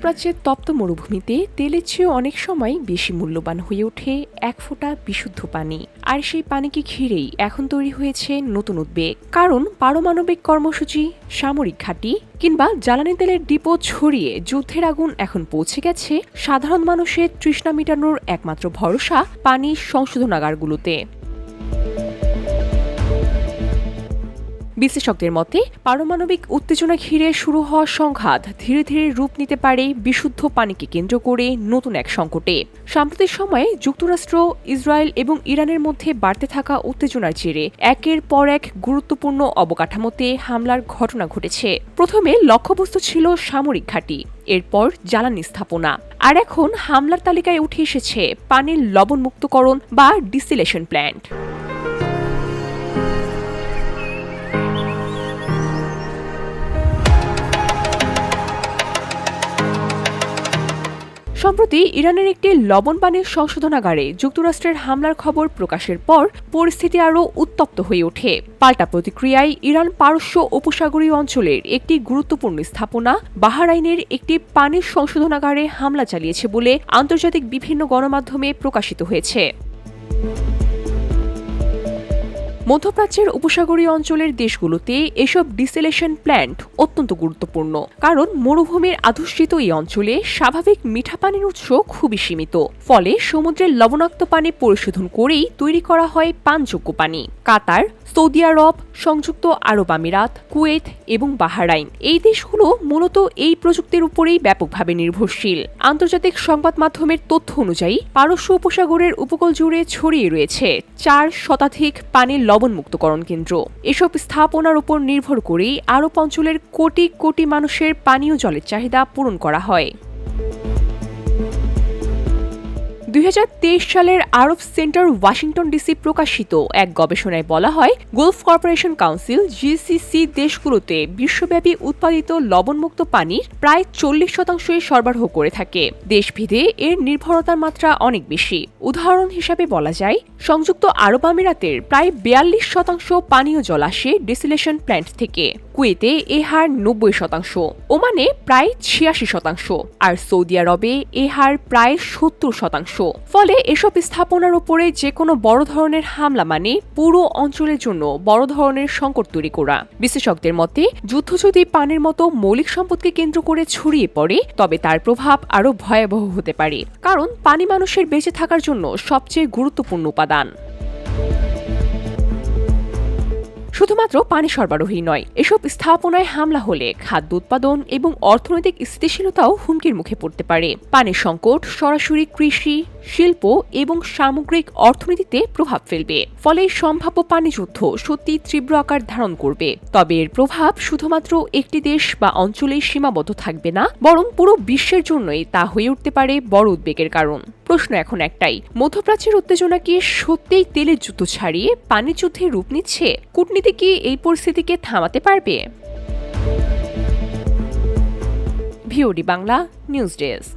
মধ্যপ্রাচ্যের তপ্ত মরুভূমিতে তেলের চেয়ে অনেক সময় বেশি মূল্যবান হয়ে ওঠে এক ফোঁটা বিশুদ্ধ পানি। আর সেই পানিকে ঘিরেই এখন তৈরি হয়েছে নতুন উদ্বেগ। কারণ পারমাণবিক কর্মসূচি, সামরিক ঘাঁটি কিংবা জ্বালানি তেলের ডিপো ছড়িয়ে যুদ্ধের আগুন এখন পৌঁছে গেছে সাধারণ মানুষের তৃষ্ণা মেটানোর একমাত্র ভরসা পানির সংশোধনাগারগুলোতে। বিশ্লেষকদের মতে পারমাণবিক উত্তেজনা ঘিরে শুরু হওয়া সংঘাত ধীরে ধীরে রূপ নিতে পারে বিশুদ্ধ পানিকে কেন্দ্র করে নতুন এক সংকটে। সাম্প্রতিক সময়ে যুক্তরাষ্ট্র, ইসরায়েল এবং ইরানের মধ্যে বাড়তে থাকা উত্তেজনার জেরে একের পর এক গুরুত্বপূর্ণ অবকাঠামোতে হামলার ঘটনা ঘটেছে। প্রথমে লক্ষ্যবস্তু ছিল সামরিক ঘাঁটি, এরপর জ্বালানি স্থাপনা, আর এখন হামলার তালিকায় উঠে এসেছে পানির লবণমুক্তকরণ বা ডিস্টিলেশন প্ল্যান্ট। সম্প্রতি ইরানের একটি লবণ পানির সংশোধনাগারে যুক্তরাষ্ট্রের হামলার খবর প্রকাশের পর পরিস্থিতি আরও উত্তপ্ত হয়ে ওঠে। পাল্টা প্রতিক্রিয়ায় ইরান পারস্য উপসাগরীয় অঞ্চলের একটি গুরুত্বপূর্ণ স্থাপনা বাহরাইনের একটি পানির সংশোধনাগারে হামলা চালিয়েছে বলে আন্তর্জাতিক বিভিন্ন গণমাধ্যমে প্রকাশিত হয়েছে। মধ্যপ্রাচ্যের উপসাগরীয় অঞ্চলের দেশগুলোতে এসব ডিসেলেশন প্ল্যান্ট অত্যন্ত গুরুত্বপূর্ণ, কারণ মরুভূমির অধ্যুষিত এই অঞ্চলে স্বাভাবিক মিঠা পানির উৎস খুবই সীমিত। ফলে সমুদ্রের লবণাক্ত পানি পরিশোধন করেই তৈরি করা হয় পানযোগ্য পানি। কাতার, সৌদি আরব, সংযুক্ত আরব আমিরাত, কুয়েত এবং বাহরাইন এই দেশগুলো মূলত এই প্রযুক্তির উপরেই ব্যাপকভাবে নির্ভরশীল। আন্তর্জাতিক সংবাদ মাধ্যমের তথ্য অনুযায়ী পারস্য উপসাগরের উপকূল জুড়ে ছড়িয়ে রয়েছে 4 শতাধিক পানির লবণমুক্তকরণ কেন্দ্র। এসব স্থাপনার উপর নির্ভর করেই আরব অঞ্চলের কোটি কোটি মানুষের পানীয় জলের চাহিদা পূরণ করা হয়। 2023 সালের আরব সেন্টার ওয়াশিংটন ডিসি প্রকাশিত এক গবেষণায় বলা হয়, গালফ কর্পোরেশন কাউন্সিল জিসিসি দেশগুলোতে বিশ্বব্যাপী উৎপাদিত লবণমুক্ত পানির প্রায় 40% সরবরাহ করে থাকে। দেশভেদে এর নির্ভরতার মাত্রা অনেক বেশি। উদাহরণ হিসাবে বলা যায়, সংযুক্ত আরব আমিরাতের প্রায় 42% পানীয় জল আসে ডিসিলেশন প্ল্যান্ট থেকে। কুয়েতে এ হার 90%, ওমানে প্রায় 86%, আর সৌদি আরবে এ হার প্রায় 70%। ফলে এসব স্থাপনার উপরে যে কোনো বড় ধরনের হামলা মানে পুরো অঞ্চলের জন্য বড় ধরনের সংকট তৈরি করা। বিশেষজ্ঞদের মতে, যুদ্ধ যদি পানির মতো মৌলিক সম্পদকে কেন্দ্র করে ছড়িয়ে পড়ে, তবে তার প্রভাব আরও ভয়াবহ হতে পারে, কারণ পানি মানুষের বেঁচে থাকার জন্য সবচেয়ে গুরুত্বপূর্ণ উপাদান। শুধুমাত্র পানি সরবরাহই নয়, এসব স্থাপনায় হামলা হলে খাদ্য উৎপাদন এবং অর্থনৈতিক স্থিতিশীলতাও হুমকির মুখে পড়তে পারে। পানির সংকট সরাসরি কৃষি, শিল্প এবং সামগ্রিক অর্থনীতিতে প্রভাব ফেলবে। ফলে সম্ভাব্য পানিযুদ্ধ সত্যি তীব্র আকার ধারণ করবে। তবে এর প্রভাব শুধুমাত্র একটি দেশ বা অঞ্চলেই সীমাবদ্ধ থাকবে না, বরং পুরো বিশ্বের জন্যই তা হয়ে উঠতে পারে বড় উদ্বেগের কারণ। প্রশ্ন এখন একটাই, মধ্যপ্রাচ্যের উত্তেজনা কি সত্যিই তেলের যুদ্ধ ছাড়িয়ে পানির যুদ্ধে রূপ নিচ্ছে? কূটনীতি কি এই পরিস্থিতিকে থামাতে পারবে? VOD Bangla news desk.